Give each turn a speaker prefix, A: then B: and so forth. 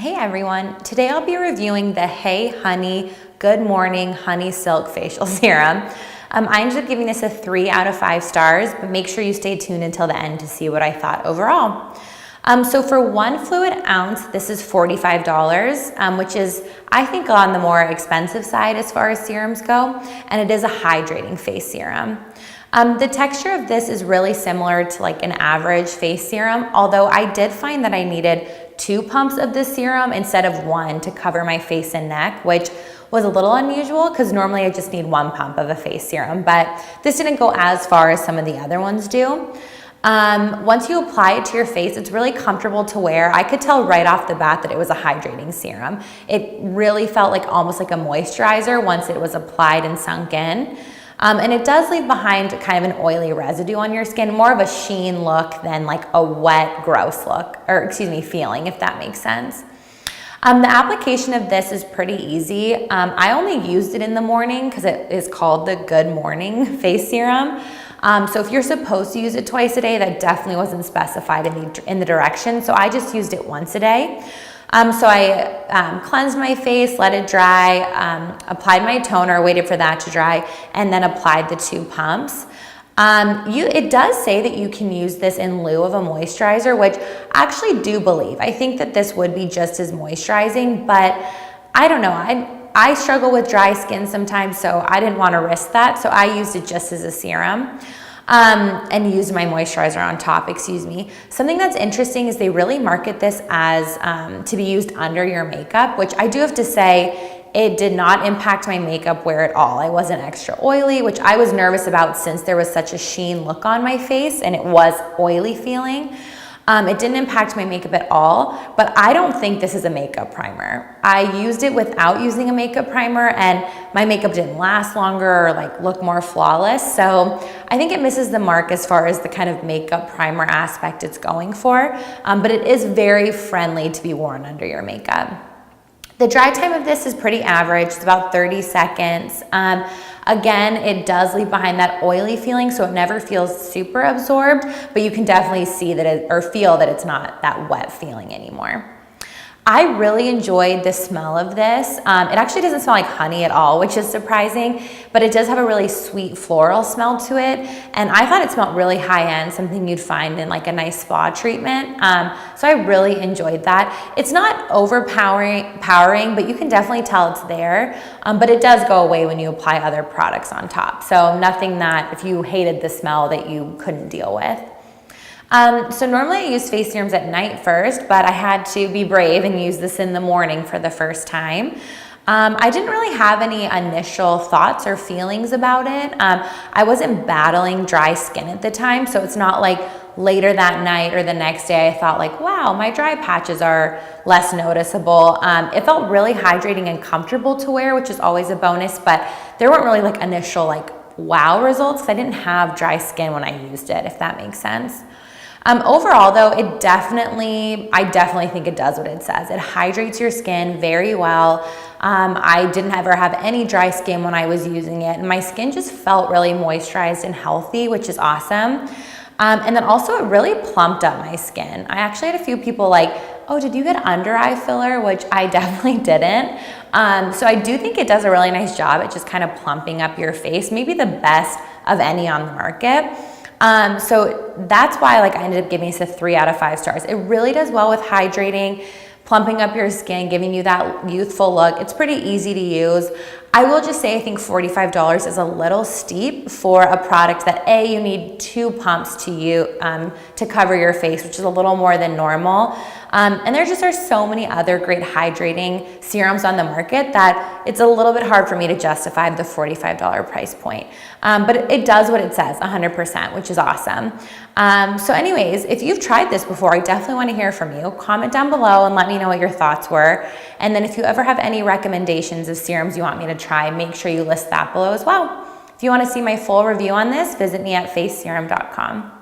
A: Hey everyone, today I'll be reviewing the Hey Honey Good Morning Honey Silk Facial Serum. I ended up giving this a 3 out of 5 stars, but make sure you stay tuned until the end to see what I thought overall. So for 1 fluid ounce, this is $45, which is, I think, on the more expensive side as far as serums go, and it is a hydrating face serum. The texture of this is really similar to like an average face serum, although I did find that I needed 2 pumps of this serum instead of 1 to cover my face and neck, which was a little unusual because normally I just need 1 pump of a face serum, but this didn't go as far as some of the other ones do. Once you apply it to your face, it's really comfortable to wear. I could tell right off the bat that it was a hydrating serum. It really felt like almost like a moisturizer once it was applied and sunk in. And it does leave behind kind of an oily residue on your skin, more of a sheen look than like a wet, gross look, or excuse me, feeling, if that makes sense. The application of this is pretty easy. I only used it in the morning because it is called the Good Morning Face Serum. So if you're supposed to use it twice a day, that definitely wasn't specified in the direction. So I just used it once a day. So I cleansed my face, let it dry, applied my toner, waited for that to dry, and then applied the 2 pumps. It does say that you can use this in lieu of a moisturizer, which I actually do believe. I think that this would be just as moisturizing, but I don't know. I struggle with dry skin sometimes, so I didn't want to risk that. So I used it just as a serum. And used my moisturizer on top, excuse me. Something that's interesting is they really market this as to be used under your makeup, which I do have to say, it did not impact my makeup wear at all. I wasn't extra oily, which I was nervous about since there was such a sheen look on my face and it was oily feeling. It didn't impact my makeup at all, but I don't think this is a makeup primer. I used it without using a makeup primer and my makeup didn't last longer or like look more flawless. So I think it misses the mark as far as the kind of makeup primer aspect it's going for, but it is very friendly to be worn under your makeup. The dry time of this is pretty average. It's about 30 seconds. Again, it does leave behind that oily feeling, so it never feels super absorbed, but you can definitely see that or feel that it's not that wet feeling anymore. I really enjoyed the smell of this. It actually doesn't smell like honey at all, which is surprising, but it does have a really sweet floral smell to it. And I thought it smelled really high-end, something you'd find in like a nice spa treatment. So I really enjoyed that. It's not overpowering, but you can definitely tell it's there. But it does go away when you apply other products on top. So nothing that if you hated the smell that you couldn't deal with. So normally I use face serums at night first, but I had to be brave and use this in the morning for the first time. I didn't really have any initial thoughts or feelings about it. I wasn't battling dry skin at the time, so it's not like later that night or the next day I thought like, wow, my dry patches are less noticeable. It felt really hydrating and comfortable to wear, which is always a bonus, but there weren't really like initial like wow results because I didn't have dry skin when I used it, if that makes sense. Overall though, I definitely think it does what it says. It hydrates your skin very well. I didn't ever have any dry skin when I was using it, and my skin just felt really moisturized and healthy, which is awesome. And then also it really plumped up my skin. I actually had a few people like, oh, did you get under eye filler? Which I definitely didn't. So I do think it does a really nice job at just kind of plumping up your face, maybe the best of any on the market. So that's why like I ended up giving this a 3 out of 5 stars. It really does well with hydrating, plumping up your skin, giving you that youthful look. It's pretty easy to use. I will just say I think $45 is a little steep for a product that you need 2 pumps to cover your face, which is a little more than normal. And there just are so many other great hydrating serums on the market that it's a little bit hard for me to justify the $45 price point. But it does what it says, 100%, which is awesome. So anyways, if you've tried this before, I definitely want to hear from you. Comment down below and let me know what your thoughts were. And then if you ever have any recommendations of serums you want me to try, make sure you list that below as well. If you want to see my full review on this, visit me at FaceSerum.com.